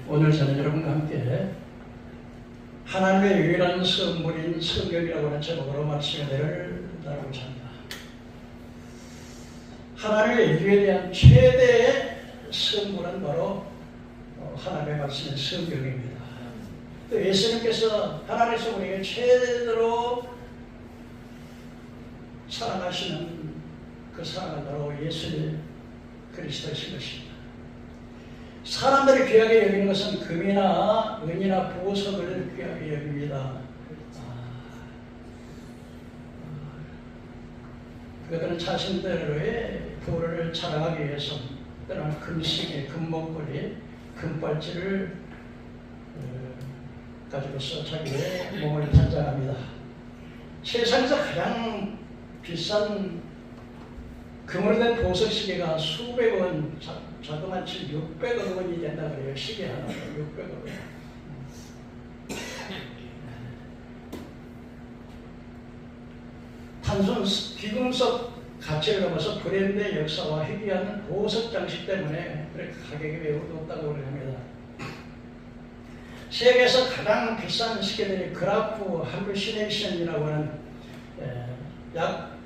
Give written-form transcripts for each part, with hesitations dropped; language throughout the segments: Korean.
오늘 저는 여러분과 함께 하나님의 유일한 선물인 성경이라고 하는 제목으로 말씀의 은혜를 나누고자 합니다. 하나님의 인류에 대한 최대의 선물은 바로 하나님의 말씀의 성경입니다. 또 예수님께서 하나님께서 우리에게 최대로 사랑하시는 그 사랑은 바로 예수님 그리스도이신 것입니다. 사람들이 귀하게 여기는 것은 금이나 은이나 보석을 귀하게 여깁니다. 그들은 자신들의 부를 자랑하기 위해서 때로는 금시계, 금목걸이, 금발찌를 가지고서 자기의 몸을 단장합니다. 세상에서 가장 비싼 금으로 된 보석시계가 수백 원, 자그마치 600억 원이 된다고 그래요. 시계 하나가 600억 원. 단순 귀금속 가치를 넘어서 브랜드의 역사와 희귀한 보석 장식 때문에 그렇게 가격이 매우 높다고 합니다. 세계에서 가장 비싼 시계들이 그라프 할루시네이션이라고 하는 약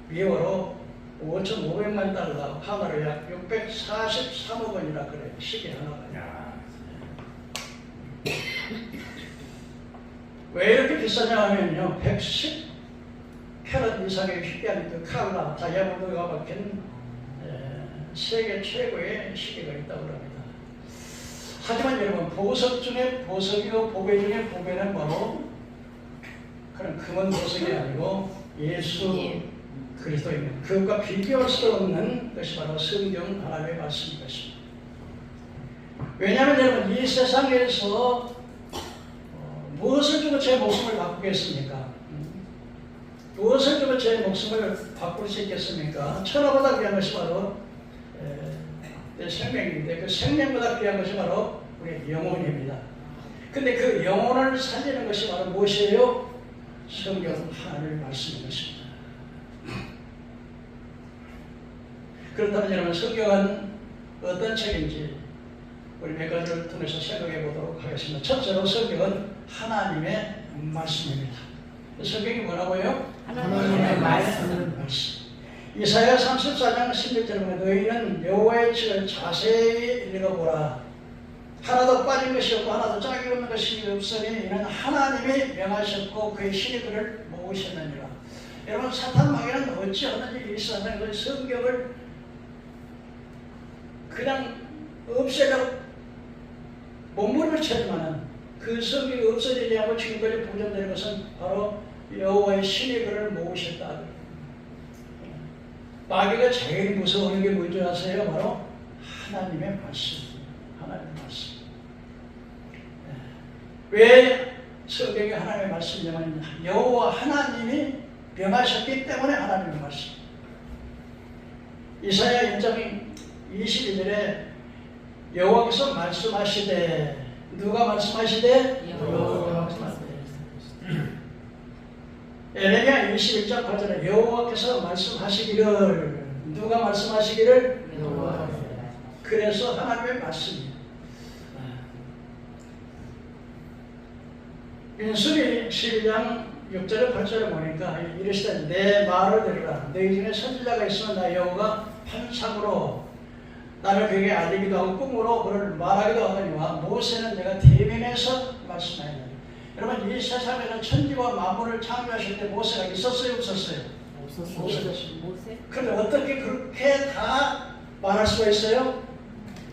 미화로 5,500만 달러, 하나로 약 643억 원이나 그래요. 시계 하나가. 왜 이렇게 비싸냐 하면요, 110캐럿 이상의 희귀한 그 칼라, 다이아몬드가 박힌 세계 최고의 시계가 있다고 합니다. 하지만 여러분, 보석 중에 보석이고 보배 중에 보배는 바로 그런 금은 보석이 아니고 예수 그리스도입니다. 그것과 비교할 수 없는 것이 바로 성경 하나님의 말씀인 것입니다. 왜냐하면 여러분, 이 세상에서 무엇을 주고 제 목숨을 바꾸겠습니까? 무엇을 주고 제 목숨을 바꿀 수 있겠습니까? 천하보다 귀한 것이 바로 내 생명인데, 그 생명보다 귀한 것이 바로 우리의 영혼입니다. 근데 그 영혼을 살리는 것이 바로 무엇이에요? 성경 하나님의 말씀인 것입니다. 그렇다면 여러분, 성경은 어떤 책인지 우리 몇 가지를 통해서 생각해 보도록 하겠습니다. 첫째로 성경은 하나님의 말씀입니다. 성경이 뭐라고요? 하나님의 말씀. 이사야 34장 11절에 보면 너희는 여호와의 책을 자세히 읽어보라. 하나도 빠진 것이 없고 하나도 짝이 없는 것이 없으니 이는 하나님이 명하셨고 그의 신이 그를 모으셨느니라. 여러분, 사탄 마귀는 어찌 하는 일이 있었나? 그 성경을 그냥 없애려고 몸부림을 치지만은 그 성경이 없어지지 않고 지금까지 보존되는 것은 바로 여호와의 신이 그를 모으셨다. 마귀가 제일 무서워하는 게 뭔지 아세요? 바로 하나님의 말씀. 하나님의 말씀. 왜 성경이 하나님의 말씀이냐면 여호와 하나님이 명하셨기 때문에 하나님의 말씀. 이사야 1장 22절에 여호와께서 말씀하시되, 누가 말씀하시되? 여호와께서 말씀하시되. 에레미야 21장 8절에 여호와께서 말씀하시기를, 누가 말씀하시기를? 여호와께서. 그래서 하나님의 말씀입니다. 민수기 12장 6절에 8절에 보니까 이르시되 내 말을 들으라. 너희 중에 선지자가 있으면 나 여호와가 판상으로 나를 그에게 알리기도 하고 꿈으로 그를 말하기도 하거니와 모세는 내가 대면해서 말씀하였느니. 여러분, 이 세상에는 천지와 만물을 창조하실 때 모세가 있었어요? 없었어요? 모세? 그런데 어떻게 그렇게 다 말할 수가 있어요?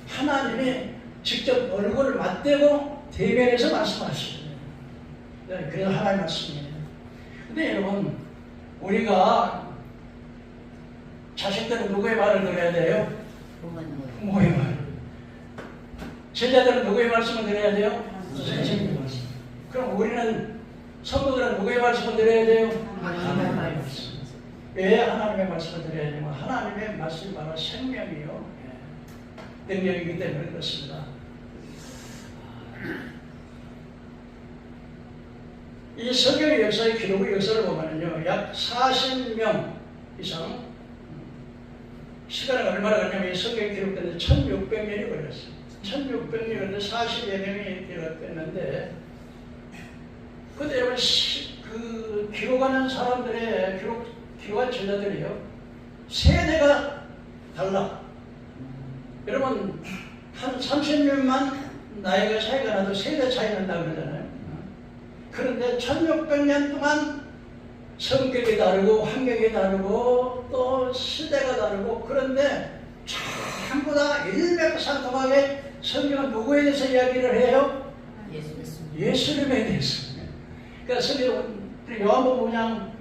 하나님이 직접 얼굴을 맞대고 대면해서 말씀하시죠. 그래서 하나님의 말씀이에요. 근데 여러분, 우리가 자식들은 누구의 말을 들어야 돼요? 부모의 말. 제자들은 누구의 말씀을 들어야 돼요? 선생님의 말씀. 그럼 우리는 성도들은 누구의 말씀을 들어야 돼요? 하나님의 말씀. 왜 하나님의 말씀을 드려야 되냐면 하나님의 말씀이 바로 생명이요, 능력이기 때문에 그렇습니다. 이 성경의 역사의 기록의 역사를 보면요, 약 40명 이상 시간이 얼마나 걸렸냐면 이 성경이 기록되는데 1600년이 걸렸어요. 1600년인데 40여 명이 되었는데 그때 여러분 그 기록하는 사람들의 기록한 제자들이요 세대가 달라. 여러분 한 30년만 나이가 차이가 나도 세대 차이 난다고 그러잖아요. 그런데 1600년 동안 성격이 다르고 환경이 다르고 또 시대가 다르고 그런데 전부 다 일맥상통하게 성경은 누구에 대해서 이야기를 해요? 예수님에 대해서. 그러니까 성경 요한복음 그냥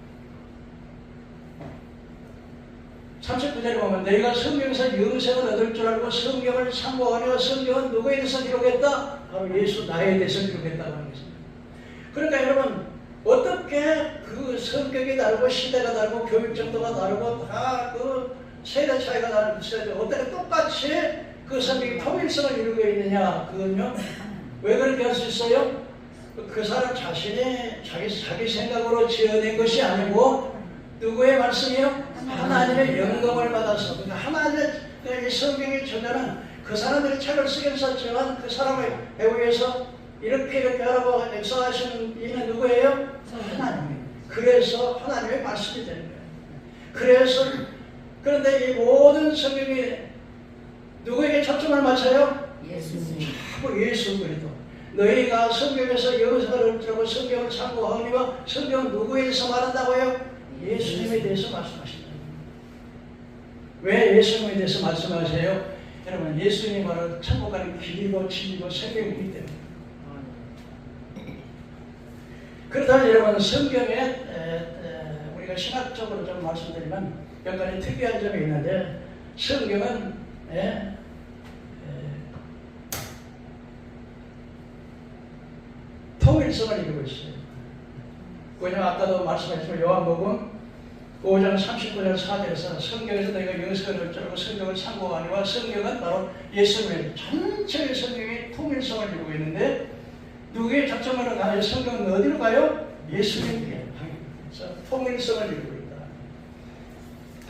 39절에 보면 내가 성경에서 영생을 얻을 줄 알고 성경을 참고하며 성경은 누구에 대해서 기록했다? 바로 예수 나에 대해서 기록했다고 하는 것입니다. 그러니까 여러분 어떻게 그 성격이 다르고 시대가 다르고 교육 정도가 다르고 다 그 세대 차이가 나는 세대 어떻게 똑같이 그 성경이 통일성을 이루고 있느냐? 그건요 왜 그렇게 할 수 있어요? 그 사람 자신이 자기 생각으로 지어낸 것이 아니고 누구의 말씀이요? 하나님의 영감을 받아서. 그러니까 하나님의 이 성경의 저자는 그 사람들이 책을 쓰긴 썼지만 그 사람을 배우에서 이렇게 하라고 역사하시는 이는 누구예요? 하나님. 그래서 하나님의 말씀이 되는 거예요. 그래서 그런데 이 모든 성경이 누구에게 초점을 맞춰요? 예수님. 자꾸 예수 그리스도. 너희가 성경에서 영생을 얻으라고 성경을 참고하니와 성경은 누구에 대해서 말한다고요? 예수님에 대해서 말씀하신다. 왜 예수님에 대해서 말씀하세요? 여러분 예수님이 바로 천국 가는 길이고 진리고 생명이기 때문에. 그렇다면 여러분 성경에 우리가 신학적으로 좀 말씀드리면 몇 가지 특이한 점이 있는데 성경은 통일성을 이루고 있어요. 왜냐하면 아까도 말씀하셨지만 요한복음 5장 39절 4절에서 성경에서 너희가 영생을 얻을 줄 알고 성경을 참고하니와 성경은 바로 예수님의 전체의 성경의 통일성을 이루고 있는데 누구의 작정으로 가요? 성경은 어디로 가요? 예수님께 그래서 통일성을 이루고 있다.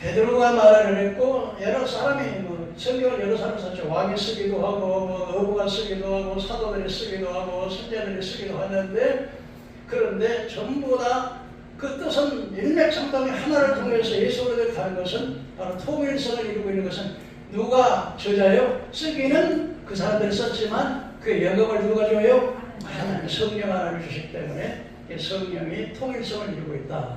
베드로가 말을 했고 여러 사람이 성경을 여러 사람이 썼죠. 왕이 쓰기도 하고 어부가 쓰기도 하고 사도들이 쓰기도 하고 선지자들이 쓰기도 하는데 그런데 전부 다 그 뜻은 일맥상통의 하나를 통해서 예수로 가는 것은 바로 통일성을 이루고 있는 것은 누가 저자요? 쓰기는 그 사람들이 썼지만 그 영감을 누가 줘요? 하나님 성령 하나를 주시기 때문에 성령이 통일성을 이루고 있다.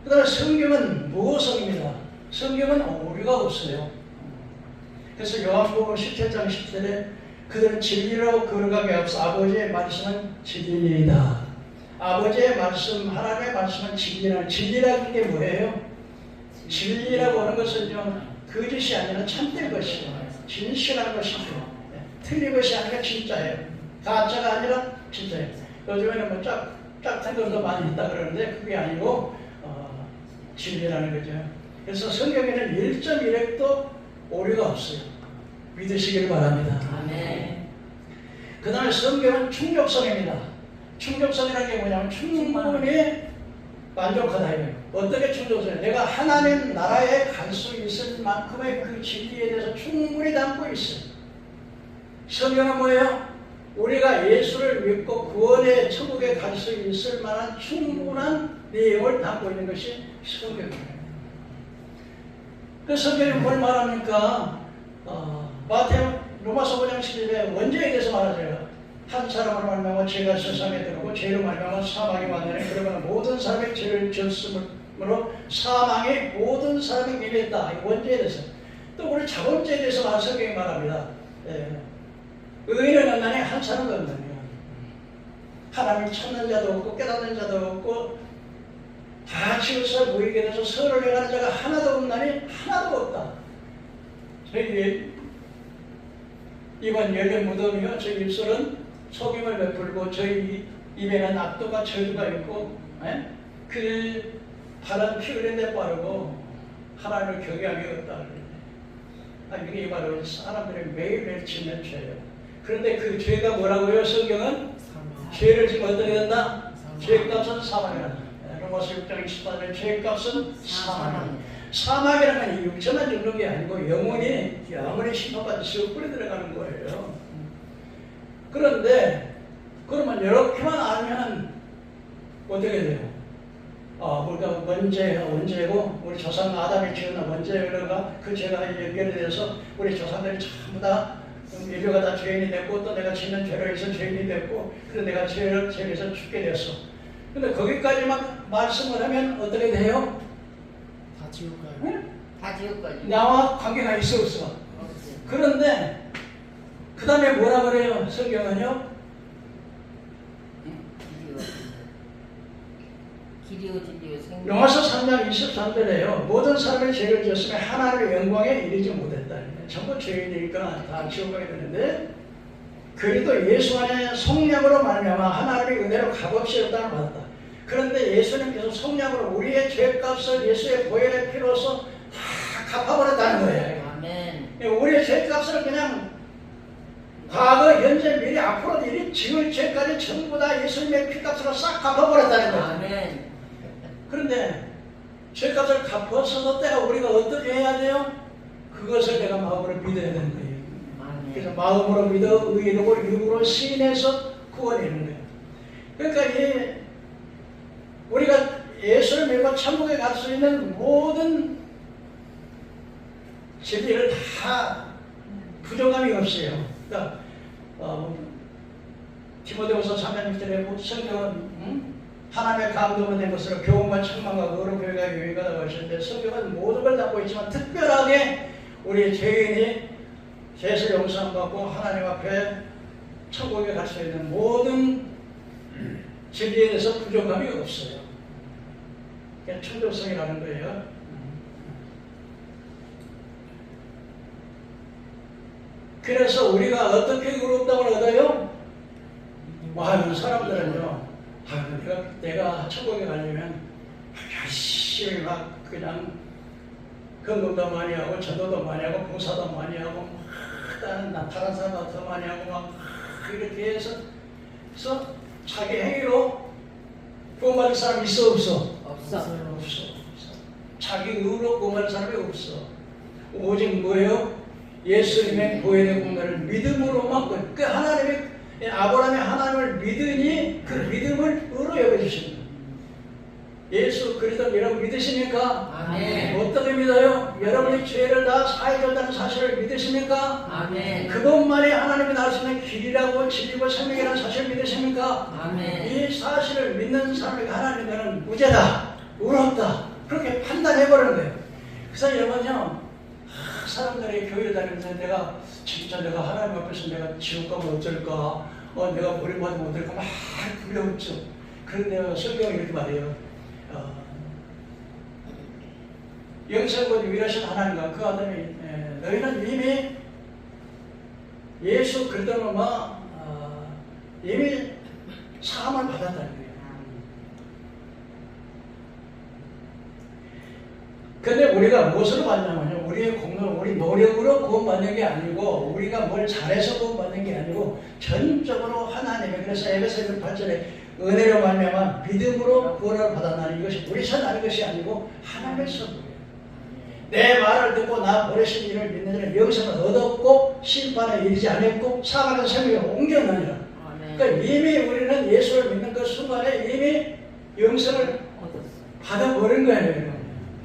그 다음에 성경은 무엇성입니다. 성경은 오류가 없어요. 그래서 요한복음 17장 10절에 그들은 진리로 걸어가게 앞서 아버지의 말씀은 진리이다. 아버지의 말씀, 하나님의 말씀은 진리라는 게 뭐예요? 진리라고 하는 것은 좀 거짓이 아니라 참된 것이에요. 진실한 것이죠. 틀린 것이 아니라 진짜예요. 가짜가 아니라 진짜예요. 요즘에는 뭐 짝퉁 것도 많이 있다 그러는데 그게 아니고 진리라는 거죠. 그래서 성경에는 1.1핵도 오류가 없어요. 믿으시길 바랍니다. 아멘. 그 다음에 성경은 충족성입니다. 충족성이라는 게 뭐냐면 충분히 만족하다 이거예요. 어떻게 충족성이에요? 내가 하나님 나라에 갈 수 있을 만큼의 그 진리에 대해서 충분히 담고 있어요. 성경은 뭐예요? 우리가 예수를 믿고 구원의 천국에 갈 수 있을 만한 충분한 내용을 담고 있는 것이 성경이에요. 그 성경이 뭘 말합니까? 마태오 로마서 5장 11절에 원죄에 대해서 말하죠. 한 사람으로 말미암아 죄가 세상에 들어오고 죄로 말미암아 사망이 왔느니 그러므로 모든 사람이 죄를 지었으므로 사망이 모든 사람이 밀렸다. 원죄에 대해서. 또 우리 자본죄에 대해서 성경이 말합니다. 의인은 없나니 한 사람도 없느니 하나님 찾는 자도 없고 깨닫는 자도 없고 다 치우쳐 모이게 돼서 선을 행하는 자가 하나도 없나니 하나도 없다. 저희 이번 열린 무덤이요. 저희 입술은 속임을 베풀고 저희 입에는 악도가 저주가 있고 그 발은 피 흘린 데 빠르고 하나님을 경외함이 없다. 이게 바로 사람들이 매일매일 짓는 죄예요. 그런데 그 죄가 뭐라고요? 성경은 죄를 지면 어떻게 된다? 죄값은 사망이란다. 로마서 6장 28절에 죄값은 사망이다. 사망이라는 건 육체만 죽는 게 아니고 영원히 심판받아 지옥불에 들어가는 거예요. 그런데 그러면 이렇게만 알면 어떻게 돼요? 우리가 원죄고 우리 조상 아담이 지은 원죄가 그 죄가 연결이 돼서 우리 조상들이 전부 다 인류가 다 죄인이 됐고 또 내가 짓는 죄로 해서 죄인이 됐고 그래서 내가 죄에서 죽게 됐어. 근데 거기까지만 말씀을 하면 어떻게 돼요? 다 지옥 가요. 응? 다 지옥까지. 나와 관계가 있어 없어? 그런데 그 다음에 뭐라 그래요? 성경은요? 길이요 진리요 생명. 로마서 3장 23절에요. 모든 사람이 죄를 지었으며 하나님의 영광에 이르지 못했다. 전부 죄인이니까 다 지옥 가게 되는데 그래도 예수 안에 성령으로 말미암아 하나님의 은혜로 값없이 얻다를 받았다. 그런데 예수님께서 성령으로 우리의 죄값을 예수의 보혈의 피로서 다 갚아버렸다는 거예요. 아멘. 우리의 죄값을 그냥 과거, 현재, 미래, 앞으로 일이 지을 죄까지 전부 다 예수님의 피값으로 싹 갚아버렸다는 거예요. 아멘. 그런데 죄값을 갚았어도 때가 우리가 어떻게 해야 돼요? 그것을 내가 마음으로 믿어야 되는 거예요. 아멘. 그래서 마음으로 믿어 의인으로 육으로 시인해서 구원이 있는 거예요. 그러니까 우리가 예수를 믿고 천국에 갈 수 있는 모든 진리를 다 부족함이 없어요. 그러니까 디모데후서 3장 6절에 성경은 하나님의 감동으로 된 것으로 교훈과 책망과 거룩 교회가 유익하다고 하셨는데 성경은 모든 걸 담고 있지만 특별하게 우리 죄인이 죄에서 용서함 받고 하나님 앞에 천국에 갈 수 있는 모든 진리에 대해서 부족함이 없어요. 그게 충족성이라는 거예요. 그래서 우리가 어떻게 의롭다고 얻어요? 많은 사람들은요, 내가 천국에 가려면 열심히 막 그냥 건강도 많이 하고 전도도 많이 하고 봉사도 많이 하고 다른 사람도 더 많이 하고 막 이렇게 해서 자기 행위로 구원받을 사람이 있어 없어? 없어. 없어. 자기 의로 구원받을 사람이 없어. 오직 뭐예요? 예수님의 보혈의 공로를 믿음으로만 그 하나님의 아브라함이 하나님을 믿으니 그 믿음을 의로 여겨주십니다. 예수 그리스도 여러분 믿으십니까? 아멘. 어떻게 믿어요? 여러분의 죄를 다 사해줬다는 사실을 믿으십니까? 아멘. 그것만이 하나님이 나올 수 있는 길이라고 진리고 생명이라는 사실을 믿으십니까? 아멘. 이 사실을 믿는 사람에게 하나님은 너는 무죄다, 의롭다 그렇게 판단해버리는 거예요. 그래서 여러분요, 사람들이 교회에 다니면서 내가 하나님 앞에서 내가 지옥 가면 어쩔까, 내가 버림받으면 어떨까 막 두려웠죠. 그런데 성경은 이렇게 말해요. 영생과 유일하신 하나님과 그 아들이 너희는 이미 예수 그리스도로 이미 사함을 받았다는 거예요. 근데 우리가 무엇으로 받냐면요, 우리의 공로는 우리 노력으로 구원받는 게 아니고 우리가 뭘 잘해서 구원받는 게 아니고 전적으로 하나님의, 그래서 에베소서 8절에 은혜로 말미암아 믿음으로 구원을 받았나니 이것이 우리 선하는 것이 아니고 하나님의 선물이에요. 내 말을 듣고 나 보내신 이를 믿는 자는 영생을 얻었고 심판에 이르지 않았고 사망의 생명으로 옮겼느니라. 그러니까 이미 우리는 예수를 믿는 그 순간에 이미 영생을 받아버린 거예요.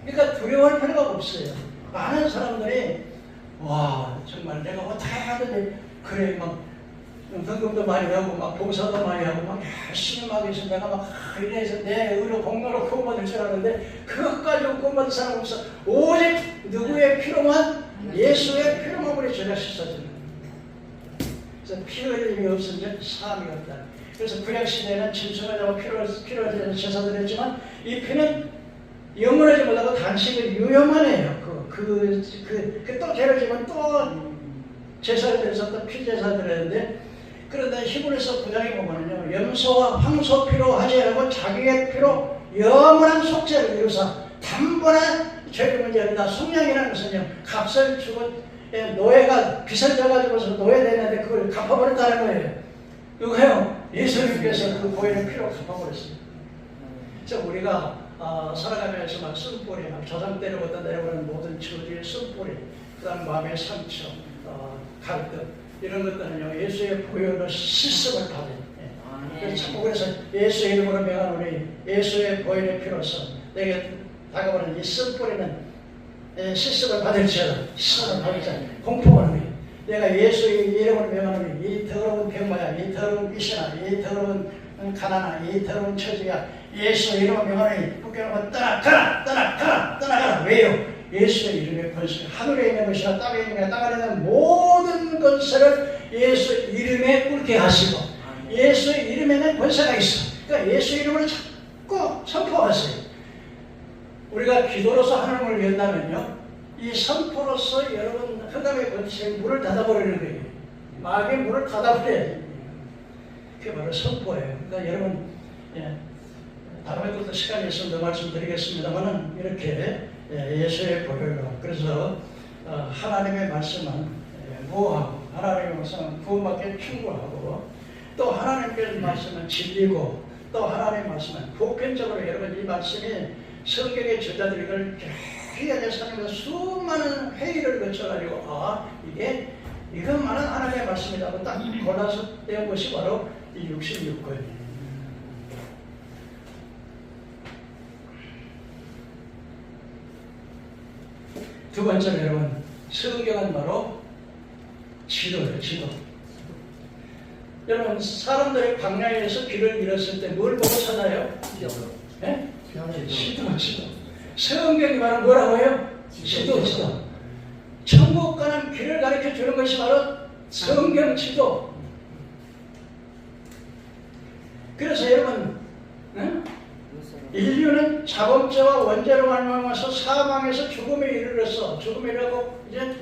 그러니까 두려워할 필요가 없어요. 많은 사람들이 와 정말 내가 어떻게 하든지 그래 막 헌금도 많이 하고 막 봉사도 많이 하고 막 열심히 막 해서 내가 막 이래서 내 의로 공로로 구원받을 줄 알았는데 그것까지 구원받을 사람 없어. 오직 누구의 피로만, 예수의 피로만 우리 죄가 씻어지는 거예요. 그래서 피 흘림이 없으면 사함이 없다. 그래서 구약시대에는 짐승을 잡아 피를 제사드렸지만 이 피는 영원하지 못하고 단식을 유효만 해요. 또 죄를 지면 또 제사를 드려서 또 피제사를 드렸는데, 그런데 히브리서 9장에 보면요, 염소와 황소 피로 하지 않고 자기의 피로 영원한 속죄를 이루사 단번에 죄를 문제 아니다. 속량이라는 것은요, 값을 주고 노예가 빚을 져가지고서 노예되는데 그걸 갚아버렸다는 거예요. 이거요, 예수님께서 그 보혈의 피로 갚아버렸습니다. 그래서 우리가 살아가면서 막 쓴뿌리, 막 자장 때려보다 내려오는 모든 처지의 쓴뿌리, 그 다음 마음의 상처, 갈등, 이런 것들은요, 예수의 보혈로 씻음을 받은. 그래서 예수의 이름으로 명하노니 예수의 보혈의 피로서 내게 다가오는 이 쓴뿌리는 씻음을 받을지어다. 씻음을 받을지어다. 공포하는 거예요. 내가 예수의 이름으로 명하노니 이 더러운 병마야, 이 더러운 귀신아, 이 더러운 가난아, 이 더러운 처지야, 예수의 이름으로 명하노니 붙여놓고 떠나가라. 왜요? 예수의 이름의 권세, 하늘에 있는 것이나 땅에 있는 것이나 땅 안에 있는 모든 권세를 예수 이름에 꿇게 하시고 예수의 이름에는 권세가 있어. 그러니까 예수 이름을 자꾸 선포하세요. 우리가 기도로서 하나님을 위한다면요, 이 선포로서 여러분 흑암의 권세에 문을 닫아버리는 거예요. 마귀의 문을 닫아버려야 그게 바로 선포예요. 그러니까 여러분, 다음에 또 시간이 있으면 더 말씀드리겠습니다만은 이렇게 예수의 보혈로, 그래서 하나님의 말씀은 무하고 하나님의 말씀은 구원받기에 충분하고 또 하나님의 말씀은 진리고 또 하나님의 말씀은 보편적으로 여러분 이 말씀이 성경의 저자들이 이걸 귀하게 사면서 수많은 회의를 거쳐가지고 이것만은 하나님의 말씀이라고 딱 골라서 떼온 것이 바로 이 66권이에요. 두 번째는 여러분, 성경은 바로 지도예요, 지도. 여러분, 사람들이 광야에서 길을 잃었을 때 뭘 보고 찾아요? 네? 지도. 성경이 바로 뭐라고요? 지도. 천국 가는 길을 가르쳐 주는 것이 바로 성경 지도. 그래서 여러분, 인류는 자범죄와 원죄로 말미암아서 사망에서 죽음에 이르렀어. 죽음에 이르고 이제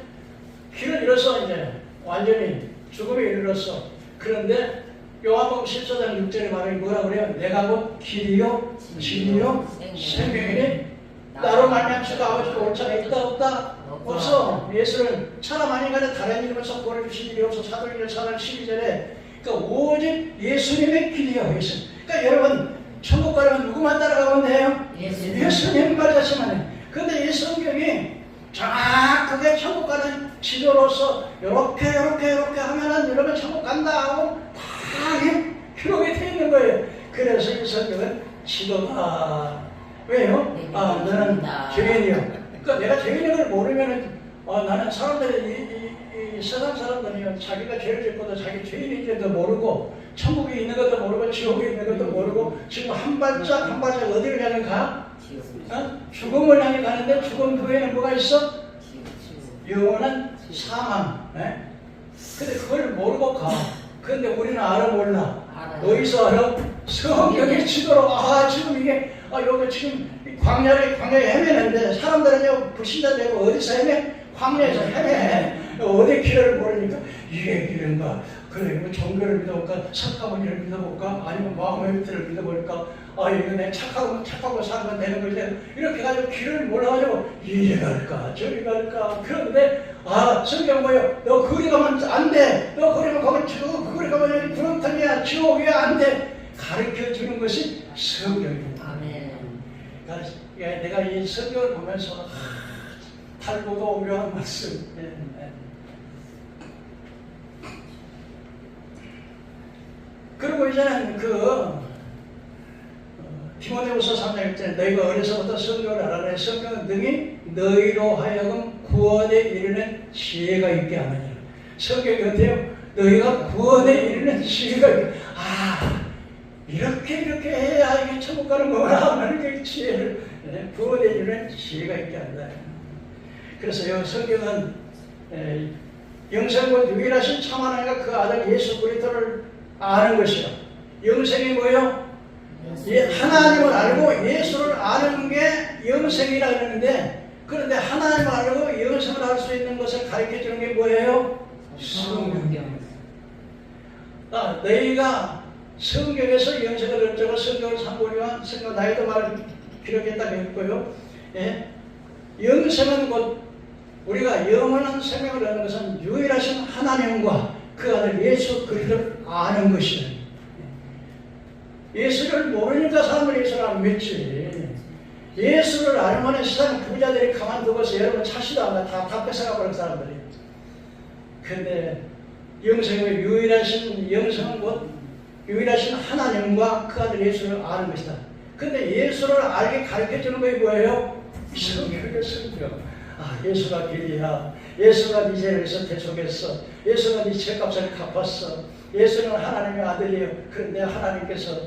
길을 잃어서 이제 완전히 죽음에 이르렀어. 그런데 요한복음 14장 6절에 말하기 뭐라 그래요? 내가 곧 길이요 진리요 생명이니 나로 말미암아 아버지가 올 자가 있다 없다? 없어. 예수를 사람 아니가는 다른 이름을 선포해 주신 일이 없어. 사도행전 4장 12절에 그러니까 오직 예수님의 길이요 예수. 그러니까 여러분 천국 가려면 누구만 따라가면 돼요? 예수님만 자신만 해요. 그런데 이 성경이 정확하게 천국 가는 지도로서 이렇게 하면은 여러분 천국 간다 하고 다 기록이 되어 있는 거예요. 그래서 이 성경은 지도다. 왜요? 너는 죄인이요. 그러니까 내가 죄인인 걸 모르면은 나는 사람들이 이 세상 사람들이요 자기가 죄를 짓고도 자기 죄인인지도 모르고 천국에 있는 것도 모르고 지옥에 있는 것도 모르고 지금 한 발짝 어디를 향해 가? 죽음을 향해 가는데 죽음 후에는 뭐가 있어? 영원한 사망. 근데 그걸 모르고 가. 근데 우리는 알아 몰라? 어디서 알아? 성경의 지도로 지금 이게 여기 지금 광야에 헤매는데 사람들은요 불신자 되고 어디서 헤매? 광야에서 헤매. 어디 길을 모르니까 이게 길인가? 그래, 뭐 종교를 믿어볼까? 석가모니를 믿어볼까? 아니면 마호메트를 믿어볼까? 이거 내가 착하고 살면 되는 거지. 이렇게 가지고 길을 몰라가지고 이리 갈까? 저리 갈까? 그런데 성경 뭐예요? 너 거기 가면 안 돼. 너 거기 가면 거기 가면 여기 구렁텅이야. 지옥이야. 안 돼. 가르쳐 주는 것이 성경입니다. 아멘. 내가 이 성경을 보면서 달고도 오묘한 말씀. 그리고 이제는 디모데후서 3장 1절에 너희가 어려서부터 성경을 알아내 성경은 능히 너희로 하여금 구원에 이르는 지혜가 있게 하느니라. 성경이 어때요? 너희가 구원에 이르는 지혜가 있게. 이렇게 해야 이게 천국 가는 거구나 하는 그 지혜를 구원에 이르는 지혜가 있게 한다. 그래서 이 성경은 영생과 유일하신 참 하나님과 그 아들 예수 그리스도를 아는 것이요. 영생이 뭐예요? 하나님을 알고 예수를 아는 게 영생이라 그러는데, 그런데 하나님을 알고 영생을 알 수 있는 것을 가르쳐 주는 게 뭐예요? 성경. 너희가 성경에서 영생을 얻자고 성경을参考한 성경 나이도 말을 기록했다고 했고요. 영생은 곧 우리가 영원한 생명을 얻는 것은 유일하신 하나님과 그 아들 예수 그리스도를 아는 것이에요. 예수를 모르니까 사람들이 예수를 안 믿지. 예수를 알면 세상 부자들이 가만두고서 여러분 차시도 안 가. 다 뺏어가 버린 사람들이. 근데 영생의 유일하신 영생은 곧 유일하신 하나님과 그 아들 예수를 아는 것이다. 근데 예수를 알게 가르쳐주는 것이 뭐예요? 성경의 성경. 아, 예수가 길이야. 예수가 네 죄를 위해서 대속했어. 예수가 네 죄값을 갚았어. 예수는 하나님의 아들이에요. 그런데 하나님께서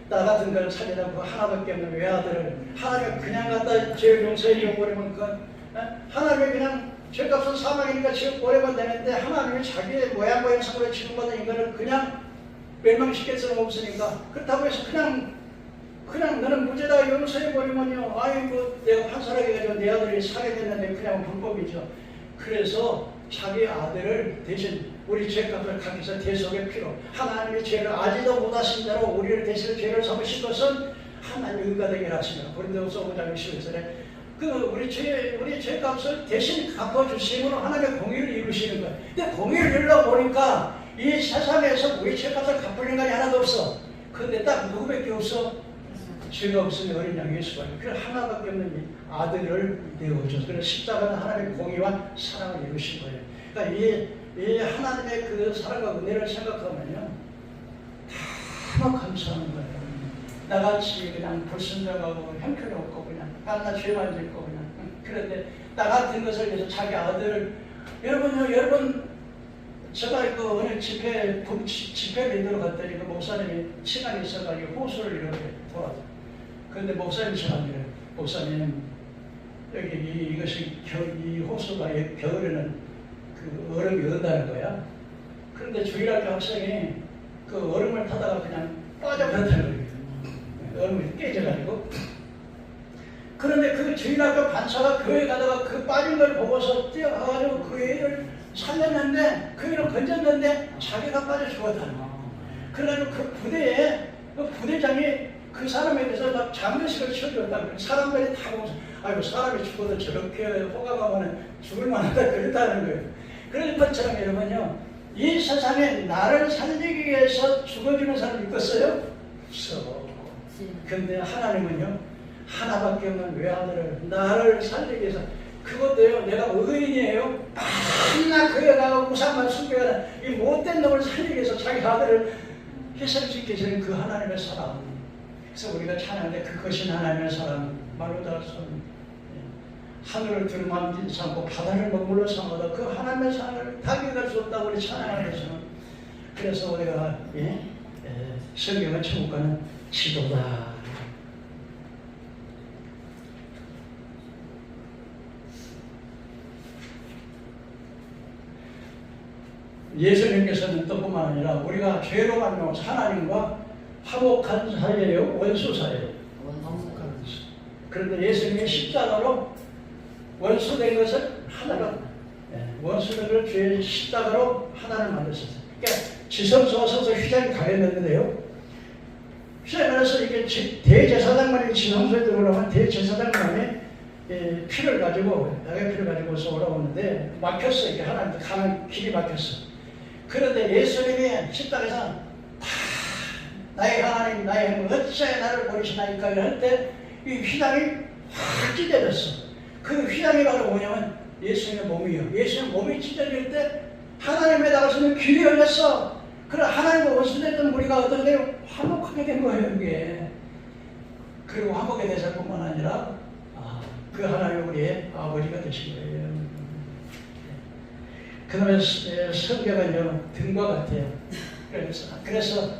나 같은 걸 살려놓고 하나밖에 없는 외아들을 하나님이 그냥 갖다 죄를 용서해 줘버리면 하나님이 그냥 죄값은 사망이니까 지어버리면 되는데 하나님이 자기의 모양 형상으로 지음받은 인간을 그냥 멸망시킬 수는 없으니까 그렇다고 해서 그냥 너는 무죄다 용서해버리면요 아이고 내가 판사라고 해가지고 내 아들이 살해됐는데 그냥 불법이죠. 그래서 자기 아들을 대신 우리 죄값을 갚기 위해서 대속의 피로 하나님의 죄를 아직도 못하신 대로 우리를 대신 죄를 삼으신 것은 하나님의 의가 되게 하시며 고린도후서 5장 21절에 우리 죄값을 대신 갚아주심으로 하나님의 공의를 이루시는 거예요. 근데 공의를 이루다 보니까 이 세상에서 우리 죄값을 갚을 인간이 하나도 없어. 근데 딱 누구밖에 없어? 죄가 없으니 어린 양 예수가 그 하나밖에 없는 이 아들을 내어줘서 그래서 십자가는 하나님의 공의와 사랑을 이루신 거예요. 그러니까 이 하나님의 그 사랑과 은혜를 생각하면요 너무 감사한 거예요. 나같이 그냥 불순종하고 형편없고 그냥 나 죄만 짓고 그냥 그런데 나 같은 것을 위해서 자기 아들을 여러분 제가 그 어느 집회를 이끌어 갔더니 그 목사님이 시간이 있어가지고 호수를 이렇게 돌아서 그런데 목사님 시간이래. 목사님 여기 이것이 이 호수가 겨울에는 그 얼음이 언다는 거야. 그런데 주일학교 학생이 그 얼음을 타다가 그냥 빠져버렸다는 거예요. 얼음이 깨져가지고. 그런데 그 주일학교 반사가 교회 가다가 그 빠진 걸 보고서 뛰어가가지고 그 애를 살렸는데 그 애를 건졌는데 자기가 빠져 죽었다는 거야. 그래가지고 그 부대에 그 부대장이 그 사람에 대해서 막 장례식을 치러줬다는 거예요. 사람들이 다 보면서 아이고 사람이 죽어도 저렇게 호강하면 죽을 만하다 그랬다는 거예요. 그런 것처럼 여러분요 이 세상에 나를 살리기 위해서 죽어주는 사람 있겠어요? 없어. 근데 하나님은요 하나밖에 없는 외아들을 나를 살리기 위해서 그것도요 내가 의인이에요 맨날 그에 가고 우상만 숭배하는 이 못된 놈을 살리기 위해서 자기 아들을 희생시키시는 그 하나님의 사랑. 그래서 우리가 찬양하는데 그것이 하나님의 사랑 말로 다 하늘을 두루마리 삼고 바다를 머물러 삼아도 그 하나님의 사랑을 다기할 수 없다고 우리 찬양하는 것은 그래서 우리가 성경은 천국 가는 지도다. 예수님께서는 또 뿐만 아니라 우리가 죄로 말미암아서 하나님과 화목한 사이예요? 원수 사이예요? 화목한 그런데 예수님이 십자가로 원수된 것을 하나로 원수된 걸 죄의 십자가로 하나를 만드셨어요. 그러니까 지성소와 성소 휘장이 가렸는데요. 휘장에서 이게 대제사장만이 지성소에 들어오려면 대제사장만이 피를 가지고 양의 피를 가지고서 올라오는데 막혔어. 이게 하나님 가는 길이 막혔어. 그런데 예수님이 십자가에서 나의 하나님 나의 하나님 어찌하여 나를 버리시나이까 할 때 이 휘장이 확 찢어졌어. 그 휘장이 바로 뭐냐면 예수님의 몸이에요. 예수님의 몸이 찢어질 때 하나님에 나가서는 길이 열렸어. 그래 하나님과 원수됐던 우리가 어떤 게 화목하게 된 거예요. 이게 그리고 화목에 대해서 뿐만 아니라 그 하나님 우리의 아버지가 되신 거예요. 그다음에 성경은요 등과 같아요. 그래서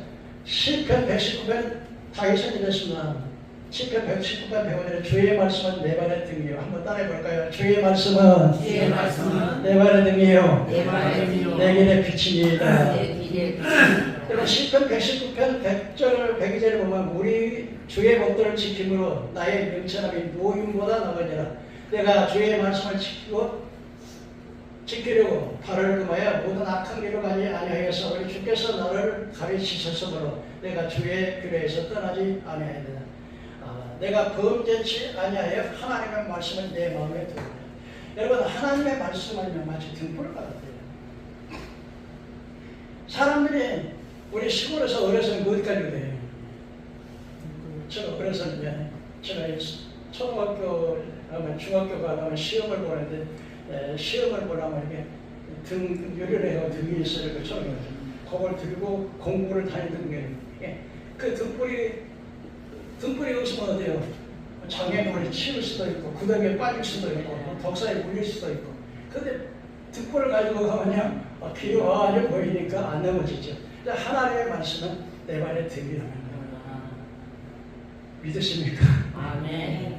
시편 119편 다윗이 이랬습니다. 시편 119편 배우는 주의 말씀은 내 발의 등이요. 한번 따라해볼까요? 주의 말씀은 내 발의 등이요. 내 길의 빛이니이다. 그리고 시편 119편 100절 102절을 보면 우리 주의 법도를 지킴으로 나의 명철함이 노임보다 나으니라. 내가 주의 말씀을 지키려고 발을 금하여 모든 악한 길로 가지 아니하여서 우리 주께서 나를 가르치셨으므로 내가 주의 규례에서 떠나지 아니하였느니라. 내가 범죄치 아니하여 하나님의 말씀을 내 마음에 두고. 여러분 하나님의 말씀은요 마치 등불 같아요. 사람들이 우리 시골에서 어려서 어디까지 돼요? 제가 그래서 이제 제가 초등학교 가면 중학교 가면 시험을 보는데 시험을 보려면 이렇게 등 요리를 등이 있어요. 그 처음에 그걸 들고 공부를 다니던 게 그 등불이 없으면 어때요? 장애물에 치울 수도 있고 구덩이에 빠질 수도 있고 독사에 물릴 수도 있고. 근데 등불을 가지고 가면요 필요하게 보이니까 안 넘어지죠. 하나님의 말씀은 내 발의 등이라는 거예요. 믿으십니까? 아멘.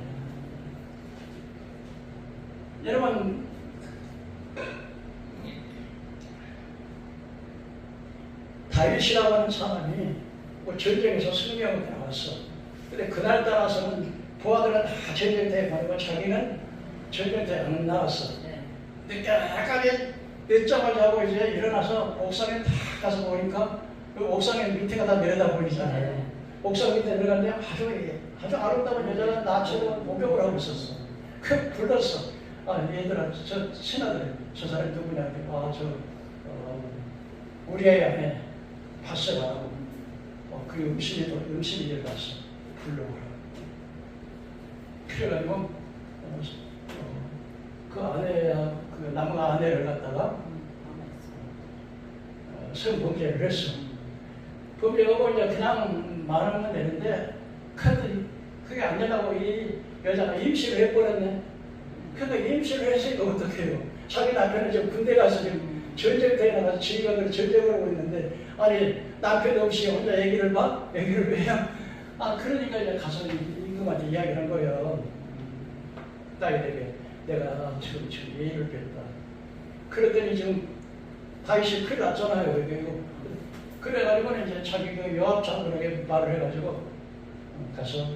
여러분 다윗이라고 하는 사람이 뭐 전쟁에서 승리하고 나왔어. 근데 그날 따라서는 부하들은 다 전쟁터에 보내고 자기는 전쟁터에 안 나왔어. 근데 약간의 늦잠을 자고 이제 일어나서 옥상에 다 가서 보니까 그 옥상에 밑에가 다 내려다 보이잖아요. 옥상 밑에 내려갔는데 아주 아름다운 여자가 나처럼 목욕을 하고 있었어. 그 불렀어. 아 얘들아 저 신하들 저 사람이 누구냐? 우리 애 안에 봤어요. 그 음식이 갔어. 불러오라. 그래가지고 그 아내 그 남과 아내를 갖다가 성범죄를 했어. 범죄하고 이제 그냥 말하면 되는데 그게 안 되려고 이 여자가 임신을 해버렸네. 근데 임신을 했으니까 어떡해요? 자기 남편은 지금 군대 가서 지금 전쟁터에 나가서 지휘관으로 전쟁을 하고 있는데 아니 남편 없이 혼자 애기를 봐? 애기를 왜요? 그러니까 이제 가서 임금한테 이야기를 한 거예요. 딸에게 내가 지금 예의를 뺐다. 그랬더니 지금 다윗이 큰일 났잖아요. 그래가지고 이제 자기 그 요압 장군에게 말을 해가지고 가서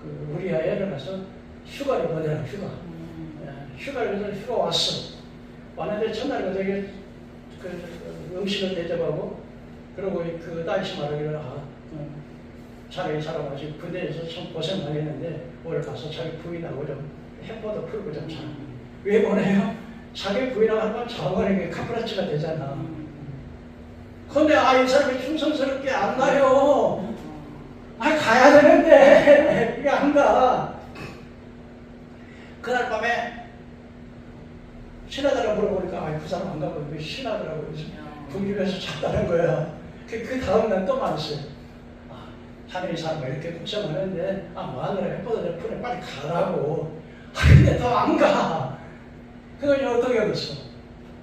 그 우리아를 가서 휴가를 보내라. 휴가를 해서 휴가 왔어. 왔는데 첫날 그저께 그 음식을 대접하고 그러고 그 다윗이 말하기를 자기 사람아지 군대에서 참 고생 많이 했는데 오늘 가서 자기 부인하고 좀 해포도 풀고 좀 자. 왜 보내요? 자기 부인하고 한번 자원하는 게 카프라치가 되잖아. 근데 이 사람이 충성스럽게 안 가요. 가야 되는데 이게 안 가. 그날 밤에 신하들하고 물어보니까 그 사람 안 가고 왜 신하들하고 분집에서 잤다는 거야. 그 다음 날 또 말했어요. 하늘의 사람이 이렇게 걱정하는데 마누라 해보다 내 푼에 빨리 가라고. 근데 더 안 가. 그걸 어떻게 하겠어?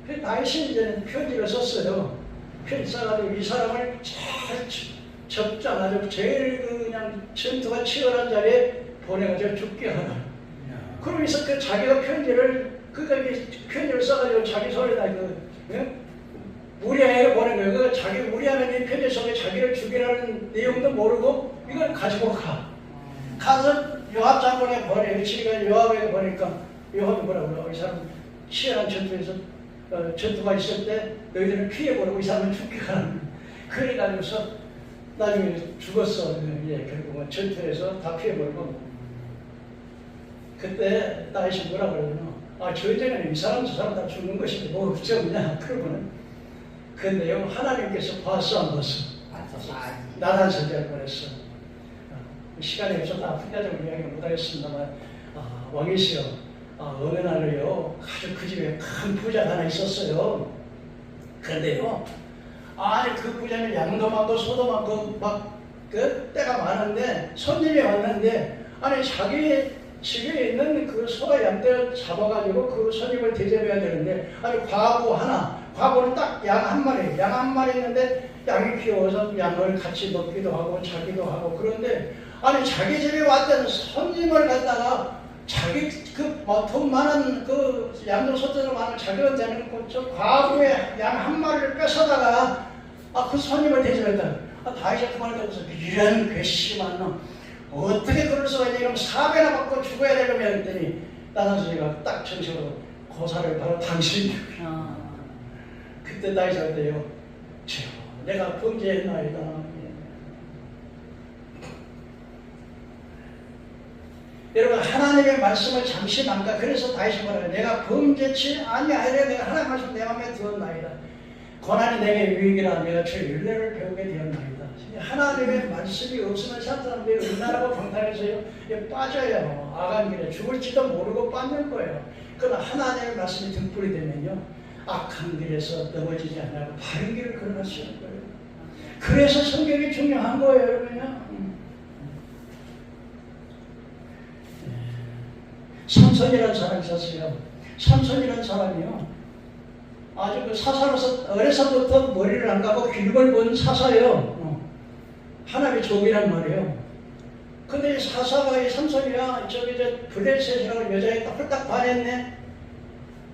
그 다윗이 이제 편지를 썼어요. 편지 써가지고 이 사람을 잘 접장하고 제일 그냥 전투가 치열한 자리에 보내가지고 죽게 하라. 그러면서 그 자기가 편지를 편지를 써가지고 자기 손에다 우리아에게 보낸 거예요. 그 자기 우리아는 이 편지 속에 자기를 죽이라는 내용도 모르고 이걸 가지고 가서 요압 장군에 보내요. 지가 요압에게 보니까 요압이 뭐라고 그래요? 이 사람 치열한 전투에서 전투가 있을 때 너희들은 피해보려고 이 사람은 죽게 하는. 그래가지고서 나중에 죽었어. 결국은 전투에서 다 피해버리고. 그때 다윗이 뭐라고 그러냐면 전쟁에는 이 사람 저 사람 다 죽는 것인데 뭐 걱정이냐. 그러고는 그 내용 하나님께서 봤어 안 봤어? 나단 선지할 뻔했어. 시간이 없어서 풍자적으로 이야기 못하겠습니다만 왕이시여 어느 날에요 아주 그 집에 큰 부자가 하나 있었어요. 그런데요 그 부자는 양도 많고 소도 많고 막 그 때가 많은데 손님이 왔는데 자기 집에 있는 그 소와 양떼를 잡아가지고 그 손님을 대접해야 되는데 과부는 딱 양 한 마리 있는데 양이 귀여워서 양을 같이 먹기도 하고 자기도 하고. 그런데 자기 집에 왔던 손님을 갖다가 자기 돈 많은 양도 소떼도 많은 자기가 되는 저 과부의 양 한 마리를 뺏어다가 그 손님을 대접했다. 다윗이 그 말을 듣고서 이런 괘씸한 놈 어떻게 그럴 수가 있냐. 이러면 4배나 받고 죽어야 되려면 했더니 나단 선지가 딱 정식으로 고사를 바로 당신이. 그때 다윗이 그랬대요. 내가 범죄했나이다. 여러분 하나님의 말씀을 잠시 망가. 그래서 다윗이 말해요. 내가 범죄치 아니하여 내가 하나님의 말씀 내 마음에 두었나이다. 고난이 내게 유익이라 내가 주의 율례를 배우게 되었나이다. 하나님의 말씀이 없으면 사람들이 은나라고 방탕해서요 빠져요. 악한 길에 죽을지도 모르고 빠질 거예요. 그러나 하나님의 말씀이 등불이 되면요 악한 길에서 넘어지지 않고 바른 길을 걸어갈 수 있는 거예요. 그래서 성경이 중요한 거예요, 여러분요. 삼손이라는 사람이 있었어요. 삼손이라는 사람이요 아주 그 사사로서 어려서부터 머리를 안 감고 길을 본 사사예요. 하나님의 종이란 말이에요. 근데 이 사사가 이 삼손이야 저기 저 블레셋이라고 여자에 딱 반했네.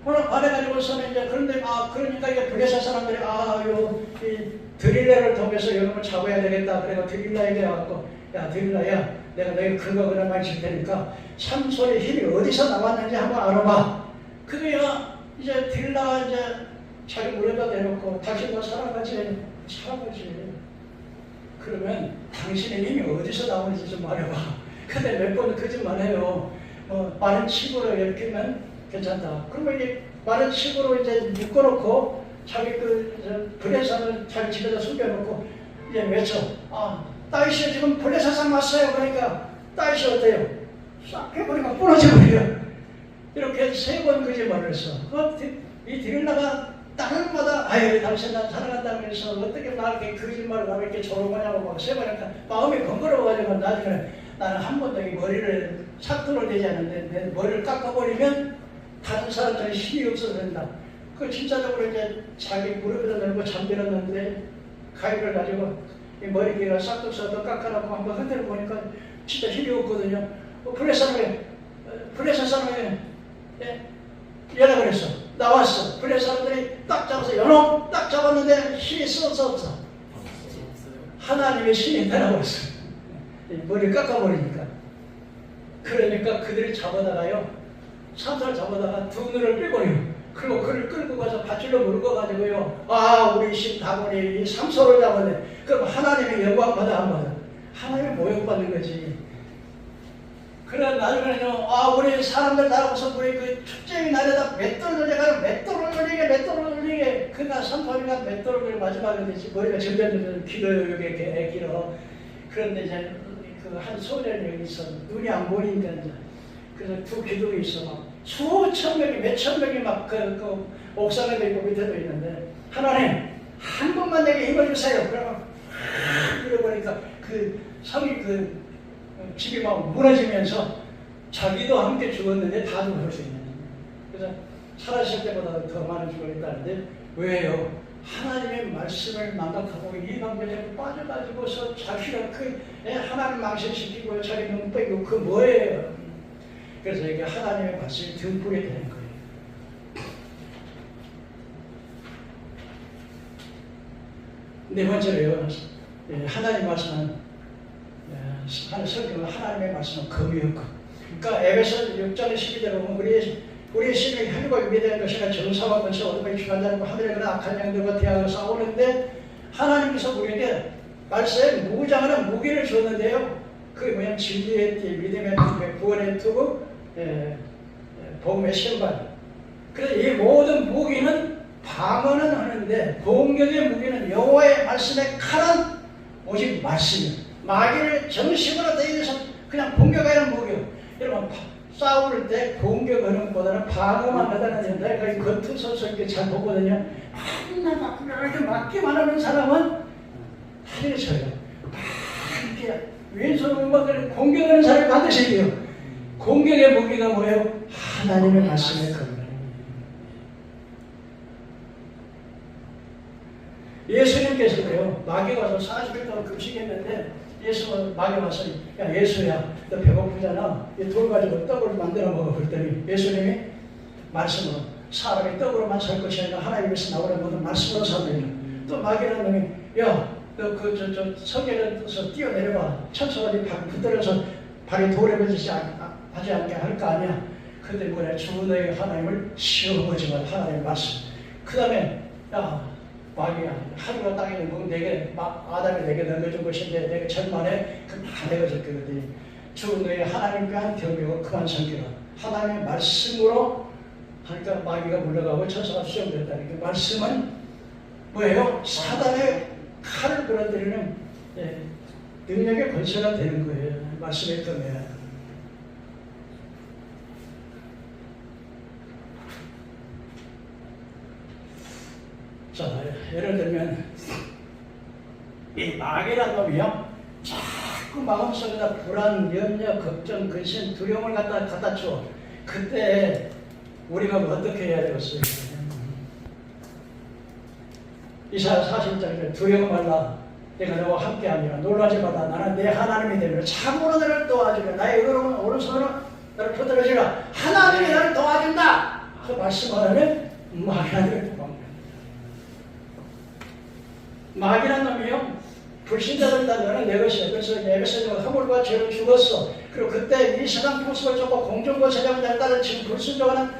그러나 반해가지고서는 이제 그런데 그러니까 이게 블레셋 사람들이 이 드릴라를 통해서 여러분을 잡아야 되겠다. 그래서 드릴라에게 와갖고 야 드릴라야 내가 너희 근거 그나마 줄 테니까 삼손의 힘이 어디서 나왔는지 한번 알아봐. 그래야 이제 드릴라가 이제 자기 물에다 내놓고 당신과 살아가지. 그러면 당신의 힘이 어디서 나오는지 좀 말해봐. 근데 몇 번 거짓말해요. 마른 칩으로 엮이면 괜찮다. 그러면 이제 마른 칩으로 이제 묶어놓고 자기 블레셋을 자기 집에다 숨겨놓고 이제 외쳐. 다윗이 지금 블레셋상 왔어요. 그러니까 다윗이 어때요? 싹 해버리고 부러져버려요. 이렇게 3번 거짓말을 했어. 이 디릴라가 딸마다 당신 난 사랑한다고 해서 어떻게 나한테 거짓말을 하고 이렇게 조롱하냐고 막 세번이니까 마음이 번거로워가지고 나중에 나는 한 번도 이 머리를 삭도를 내지 않는데 내 머리를 깎아버리면 다른 사람들이 힘이 없어서 된다. 그 진짜적으로 이제 자기 무릎에다 넣고 잠들었는데 가위를 가지고 이 머리기가 싹둑싹둑 깎아놓고 한번 흔들어 보니까 진짜 힘이 없거든요. 블레셋 사람이 연락을 했어. 나왔어. 블레셋 사람들이 딱 잡아서 연옥 딱 잡았는데 힘이 없어. 하나님의 신이 내려버렸어. 머리 깎아버리니까. 그러니까 그들이 잡아다가요. 삼손을 잡아다가 두 눈을 빼버려요. 그리고 그를 끌고 가서 밧줄로 물어가지고요. 우리 신 다곤이 이 삼손을 잡았네. 그럼 하나님의 영광 받아 안 받아? 하나님의 모욕 받는 거지. 그래 나중에는요. 우리 사람들 나가서 우리 그 축제의 날에다 맷돌을 돌려가지고 맷돌을 돌리게. 그러니까 삼손이가 맷돌을 돌리고 마지막에 되지 머리가 점점 길어요. 이렇게 길어. 그런데 이제 그 한 소년이 여기 있어. 눈이 안 보이니까 이제. 그래서 두 기둥이 있어. 막 수천 명이 몇천 명이 막 그 옥상에도 있고 밑에도 있는데 하나님 한 번만 내게 힘을 주세요. 그러면 그러보니까 그 성이 그 집이 막 무너지면서 자기도 함께 죽었는데 다 죽을 수 있는. 그래서 살아있을 때보다 더 많은 죽을 있다는데 왜요? 하나님의 말씀을 망각하고 이 방법에 빠져가지고서 자기가 하나님 망신시키고 자기 눈 빼고 그 뭐예요? 그래서 이게 하나님의 말씀이 등불이 되는 거예요. 네 번째로요. 하나님 말씀은 성경은 하나님의 말씀은 금이었고. 그러니까 에베소 6장 12절에 보면 우리의 신이 혈과 육이 되는 것이나 정사와 권세 어둠의 주관 자들과 하늘에 그런 악한 영들과 대하여 싸우는데 하나님께서 우리에게 말씀에 무장하는 무기를 줬는데요. 그게 뭐냐면 진리의 띠, 믿음의 띠, 구원의 투구, 복음의 신발. 그래서 이 모든 무기는 방어는 하는데 공격의 무기는 여호와의 말씀의 칼은 오직 말씀이에요. 마귀를 정식으로 대해서 그냥 공격하는 무기요. 여러분 싸울 때 공격하는 것보다는 방어만 하다는 된다. 그러니까 겉으로서 이렇게 잘 보거든요. 맨날 이렇게 맞기만 하는 사람은 하늘을 쳐요. 이렇게 왼손으로 공격하는 사람이 반드시 이겨요. 공격의 무기가 뭐예요? 하나님의 말씀의 겁니다. 예수님께서도요, 마귀가 와서 40일 동안 금식했는데 마귀가 와서 야 예수야 너 배고프잖아. 이 돌 가지고 떡을 만들어 먹어. 그랬더니 예수님이 말씀으로 사람이 떡으로만 살 것이 아니라 하나님께서 나오는 모든 말씀으로 살리라. 또 마귀라는 놈이 야 너 저 성경에서 뛰어내려와. 천사들이 붙들어서 발이 돌에 맺히지 하지 않게 할 거 아니야. 근데 뭐냐 주 너의 하나님을 시험하지 마. 하나님의 말씀. 그 다음에 야 마귀야 하늘과 땅에 있는 내게 아담이 내게 넘겨준 것인데 내가 절만해 그럼 다 내가 줬거든요. 주 너의 하나님과 경배하고 그만 섬기라. 하나님의 말씀으로 하니까 마귀가 물러가고 천사가 수용됐다니까. 말씀은 뭐예요? 사단의 칼을 끌어들이는 능력의 권세가 되는 거예요. 말씀에 뜨면. 자, 예를 들면 이 마귀란 놈이요, 자꾸 마음속에다 불안, 염려, 걱정, 근심, 두려움을 갖다 줘. 그때 우리가 어떻게 해야 되겠어요? 이사야 40장에 두려워 말라, 내가 너와 함께하니라. 놀라지 말라, 나는 내 하나님이 되리라. 참으로 너를 도와주리라. 나의 의로운 오른손으로 너를 붙들어주리라. 하나님이 너를 도와준다. 그 말씀하면 마귀를 도망간다. 마귀란 놈이요, 불신자들이다. 너는 내 것이야. 그래서 에베소서 허물과 죄로 죽었어. 그리고 그때 이 세상 풍습을 쫓고 공중과 세상을 따라 지금 불순종하는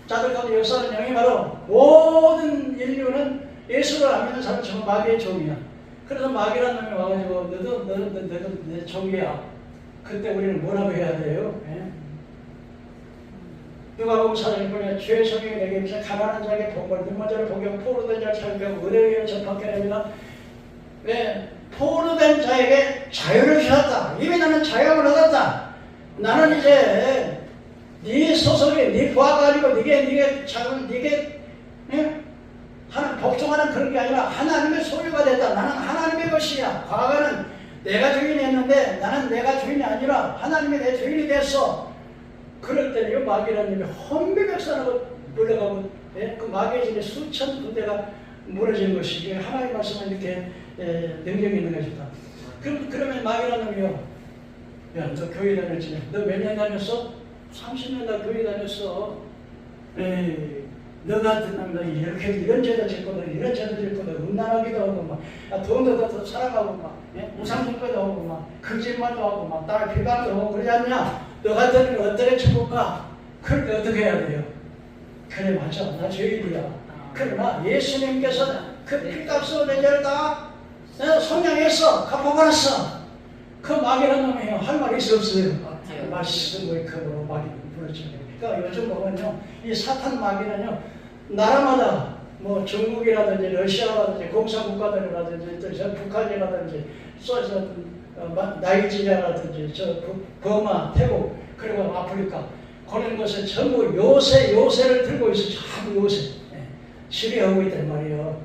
자들 가운데 역사하는 영이 바로 모든 인류는 예수를 안 믿는 사람은 전부 마귀의 종이야. 그래서 마귀란 놈이 와가지고 너도 내 종이야. 그때 우리는 뭐라고 해야 돼요? 예? 누가복음 4장에 보면 주의 성령이 내게 임하사 가난한 자에게 복을, 굶은 자를 복이고 포로된 자를 자유하고 의뢰의 전파케 됩니다. 왜? 포로된 자에게 자유를 주셨다. 이미 나는 자유함을 얻었다. 나는 이제 네 소속이 네 부하가 아니고 네게 하는 복종하는 그런 게 아니라 하나님의 소유가 됐다. 나는 하나님의 것이야. 과거는 내가 주인이었는데 나는 내가 주인이 아니라 하나님이 내 주인이 됐어. 그럴 때는 마귀라는 놈이 혼비백산하고 물러가고, 그 마귀의 집에 수천 군대가 무너지는 것이 하나님의 말씀은 이렇게 능력이 있는 것이다. 그러면 마귀라는 놈이요, 야, 너 교회 다녔지? 너 몇 년 다녔어? 30년 나 교회 다녔어. 에이, 너 같은 남자 이렇게 이런 죄도 짓고 이런 죄도 짓고 음란하기도 하고 돈도 더 살아가고 우상숭배도 하고 거짓말도 하고 딸 비방도 하고 그러지 않냐? 너 같은 놈이 어떻게 천국가? 그럴 때 어떻게 해야 돼요? 그래, 맞아, 나 죄인이야. 그러나 예수님께서 그 피값으로 내 죄를 다 속량했어. 갚아버렸어. 그 마귀라는 놈이요, 할 말이 없어요. 말씀의 급으로 마귀 부르죠. 그러니까 요즘 보면요, 이 사탄 마귀는요, 나라마다 뭐 중국이라든지 러시아라든지 공산국가들이라든지 또 저 북한이라든지 나이지리아라든지 저 버마, 태국, 그리고 아프리카 그런 것에 전부 요새를 들고 있어. 전부 요새 시리하고 있단 말이에요.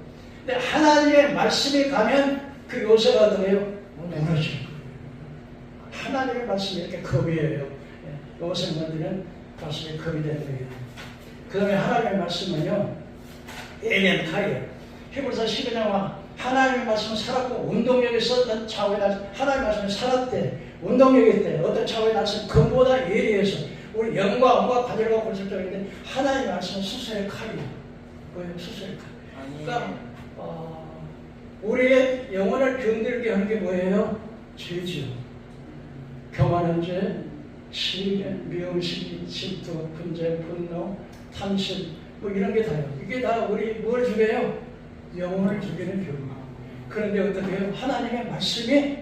근데 하나님의 말씀이 가면 그 요새가 어떠해요? 무너지고. 하나님의 말씀이 이렇게 겁이에요. 요새 문제는 말씀이 겁이 되는 거예요. 그 다음에 하나님의 말씀은요, 예년 칼이에요. 히브리서 12장과 하나님의 말씀은 살았고 운동력이 썼던 차원에 나서 하나님의 말씀이 살았대. 운동력이 있대. 어떤 차원에 나서 금보다 예리해서 우리 영과 언과 관절과 골절적인데 하나님의 말씀은 수술의 칼이에요. 뭐예요? 수술의 칼. 그러니까 우리의 영혼을 병들게 하는 게 뭐예요? 죄지요. 교만한 죄, 시기, 미움시기, 질투, 분쟁, 분노, 탐심, 뭐 이런 게 다요. 이게 다 우리 뭘 죽여요? 영혼을 죽이는 병. 그런데 어떻게 해요? 하나님의 말씀이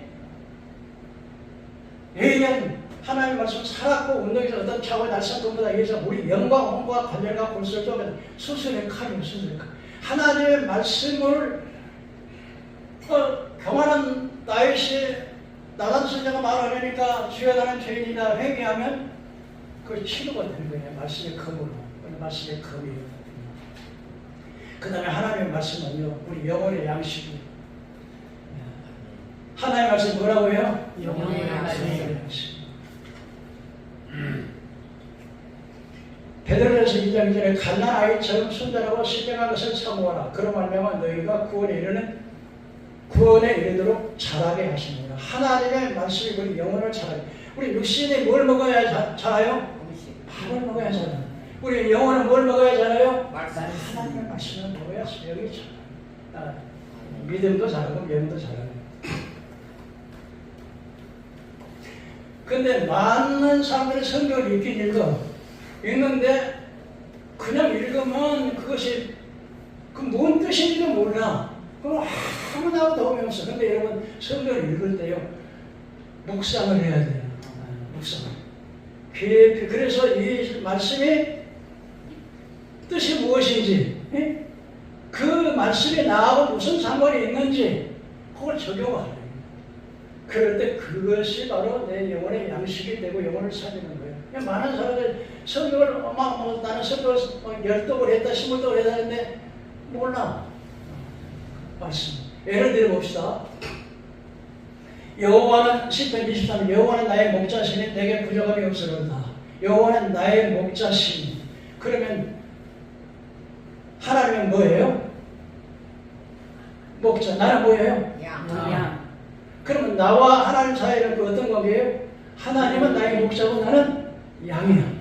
예리한 하나님의 말씀 살았고 운동에서 어떤 차원의 날선 것보다 예서 우리 영과 혼과 관절과 골수를 쪼개는 수술의 칼이에요. 수술의 칼. 하나님의 말씀을 교만한 다윗이 나단 선자가 말하려니까 주여 나는 죄인이다 회개하면 그 치료가 되는 거예요. 말씀의 검으로. 말씀의 검이에요. 그 다음에 하나님의 말씀은요, 우리 영혼의 양식이에요. 하나님의 말씀 뭐라고 해요? 영혼의 양식. 베드로전서 2장 2절에 갓난 아이처럼 순전하고 신령한 것을 사모하라. 그로 말미암아 너희가 구원에 이르도록 자라게 하십니다. 하나님의 말씀이 우리 영혼을 자라게. 우리 육신이 뭘 먹어야 자라요? 밥을 먹어야 자라요. 우리 영혼은 뭘 먹어야 자라요? 하나님의 말씀을 먹어야 여기 자라요. 믿음도 자라고 영도 자라요. 근데 많은 사람들이 성경을 읽긴 읽는데 그냥 읽으면 그것이 뭔 뜻인지도 몰라. 그럼 아무나 도움이 없어. 근데 여러분 성경을 읽을 때요, 묵상을 해야 돼요. 묵상. 깊이. 그래서 이 말씀이 뜻이 무엇인지 그 말씀이 나하고 무슨 상관이 있는지 그걸 적용하라. 그럴 때 그것이 바로 내 영혼의 양식이 되고 영혼을 살리는 거예요. 그러니까 많은 사람들 설교를 나는 설교를 10독을 했다 20독을 했다 했는데 몰라. 말씀. 예를 들어 봅시다. 여호와는 시편 23 여호와는 나의 목자시니 내게 부족함이 없으리로다. 여호와는 나의 목자시니. 그러면 하나님은 뭐예요? 목자. 나는 뭐예요? 양. 그러면 나와 하나님 사이는 그 어떤 관계예요? 하나님은 나의 목자고 나는 양이야.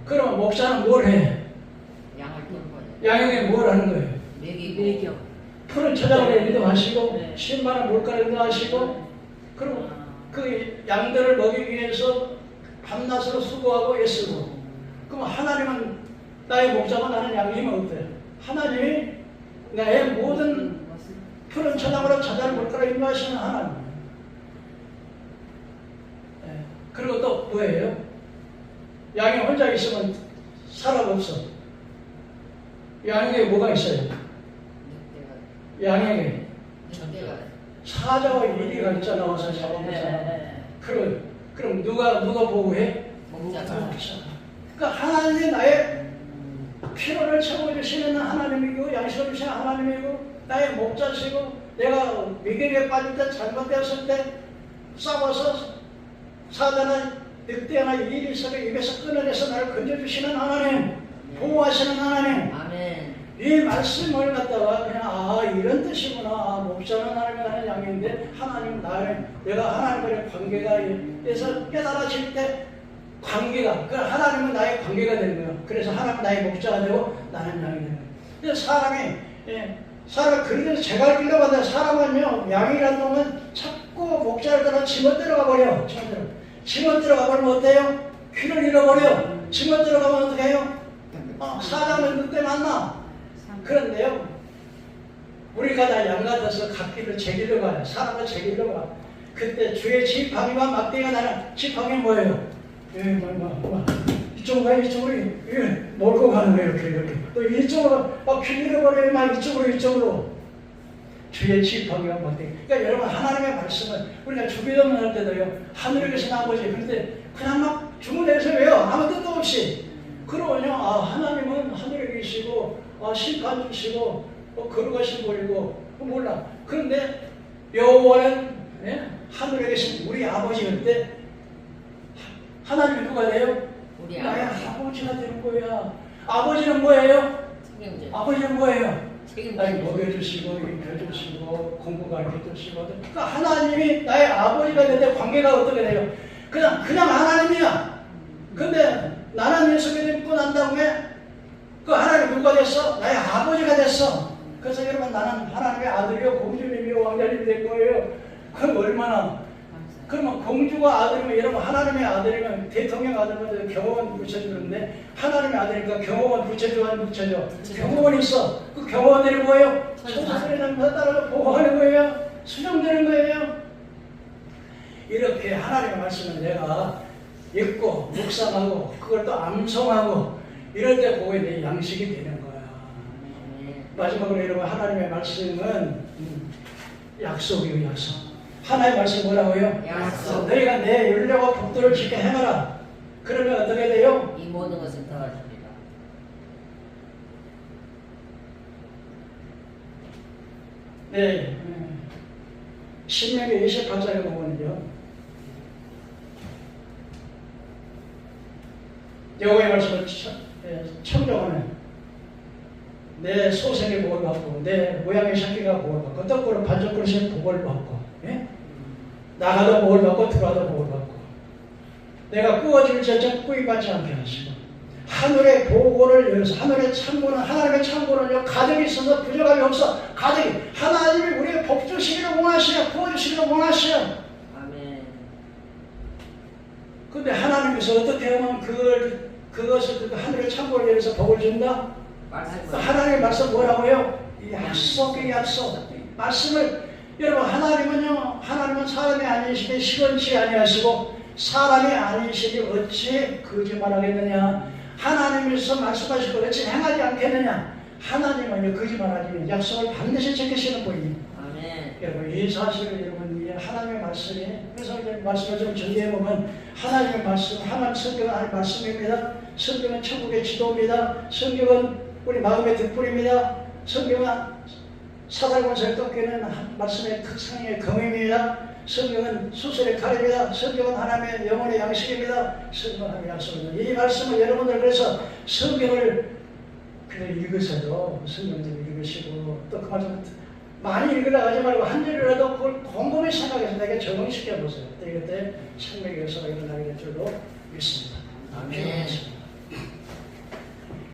그러면 목자는 뭘 해? 양을 돈 거예요. 양에게 뭘 하는 거예요? 먹이고. 푸른 초장을 인도하시고 네. 신만한 물가를 인도하시고 그리고 그 양들을 먹이기 위해서 밤낮으로 수고하고 애쓰고. 그럼 하나님은 나의 목자고 나는 양이면 어때요? 하나님이 나의 모든 푸른 초장으로 찾아를 물가를 인도하시는 하나님. 네. 그리고 또 뭐예요? 양이 혼자 있으면 사람 없어. 양에게 뭐가 있어요? 양에게 사자와 이리가 있잖아. 와서 잡아보자. 그럼 누가 보호해? 목자가. 그러니까 하나님이 나의 필요를 채워주시는 하나님이고 양식을 주시는 하나님이고 나의 목자시고 내가 위기에 빠질 때 잘못되었을 때 싸워서 사자나 늑대나 일이 있어도 입에서 끊어내서 나를 건져주시는 하나님, 보호하시는 하나님. 아멘. 이 말씀을 갖다가 그냥 이런 뜻이구나. 목자는 하나님이 하는 양인데 하나님 내가 하나님과의 관계가 돼서 깨달아질 때 관계가 그 하나님은 나의 관계가 되는 거예요. 그래서 하나님은 나의 목자가 되고 나는 양이 되는 거예요. 그래서 사람을 그리고 제가 길러봤는데 사람은요 양이라는 놈은 자꾸 목자를 따라 지못 들어가 버려. 지못 들어가 버리면 어때요? 귀를 잃어버려. 지못 들어가면 어떻게 해요? 사람을 늑대 만나. 그런데요 우리가 다 양 같아서 갓길을 제 길로 가요. 사람을 제 길로 가. 그때 주의 지팡이와 막대기가 나는 지팡이는 뭐예요? 이쪽으로 몰고 가는 거예요. 이렇게 또 이쪽으로 길 잃어버려요. 막 이쪽으로 주의 지팡이와 막대기. 그러니까 여러분 하나님의 말씀은 우리가 주기도문 할 때도요 하늘에 계신 아버지 그런데 그냥 막 주문해서 왜요? 아무 뜻도 없이 그러면요 하나님은 하늘에 계시고 심판 주시고 거룩하신 분이고 몰라. 그런데 여호와는 하늘에 계신 우리 아버지일 때 하나님이 누가 돼요? 우리 나의 아버지가 되는 거야. 아버지는 뭐예요? 책임져. 아버지는 뭐예요? 책임져. 나를 먹여주시고 입혀주시고 공부 가르쳐주시고 그러니까 하나님이 나의 아버지가 되는데 관계가 어떻게 돼요? 그냥 하나님이야. 근데 나는 예수 믿고 난 다음에 그 하나님 누가 됐어? 나의 아버지가 됐어. 그래서 여러분 나는 하나님의 아들이요 공주님이요 왕자님이 된 거예요. 그럼 얼마나 그러면 공주가 아들이면 여러분 하나님의 아들이면 대통령 아들면 경호원 붙여주는데 하나님의 아들이니까 경호원 붙여줘. 경호원이 있어. 그 경호원들이 뭐예요? 천사들이랑 따라서 보호하는 거예요. 수정되는 거예요. 이렇게 하나님의 말씀을 내가 읽고 묵상하고 그걸 또 암송하고 이럴 때 그게 내 양식이 되는 거야. 마지막으로 여러분 하나님의 말씀은 약속이에요. 약속. 하나님의 말씀 뭐라고요? 약속. 너희가 내 율례와 법도를 지켜 행하라. 그러면 어떻게 돼요? 이 모든 것을 더하십니다. 네. 신명기 28장에 보면요. 여호와의 말씀을 청정하는 내 소생의 복을 받고 내 모양의 새끼가 복을 받고 떡그릇 반죽그릇의 복을 받고 나가도 복을 받고 들어와도 복을 받고 내가 구워질지언정 꾸이받지 않게 하시고 하늘의 보고를 열어서 하늘의 창고는 하나님의 창고는요 가득이 있어서 부족함이 없어. 가득이 하나님이 우리의 복 주시기를 원하시요 부어주시기를 원하시요. 아멘. 근데 하나님께서 어떻게 하면 그것을 그 하늘의 창고를 열어서 복을 준다? 하나님의 말씀 뭐라고요? 약속의 약속. 말씀을 여러분 하나님은 사람이 아니시니 시건치 아니하시고 사람이 아니시니 어찌 거짓말하겠느냐. 하나님께서 말씀하시고 어찌 행하지 않겠느냐. 하나님은요 거짓말하지 약속을 반드시 지키시는 분입니다. 아멘. 여러분 이 사실을 여러분 이 하나님의 말씀이 그래서 이제 말씀을 좀 정리해 보면 하나님의 말씀 하나님 성경은 하나님의 말씀입니다. 성경은 천국의 지도입니다. 성경은 우리 마음의 등불입니다. 성경은 사달권세를 꺾이는 말씀의 특성의 검입니다. 성경은 수술의 칼입니다. 성경은 하나님의 영혼의 양식입니다. 성경은 하나님의 약속입니다. 이 말씀을 여러분들 그래서 성경을 그냥 읽으셔도 성경을 읽으시고 또 그 말씀 많이 읽으려고 하지 말고 한 절이라도 그걸 곰곰이 생각해서 내게 적응시켜 보세요. 그때 생명의 역사가 일어나게 될 줄로 믿습니다. 아멘. 기도하겠습니다.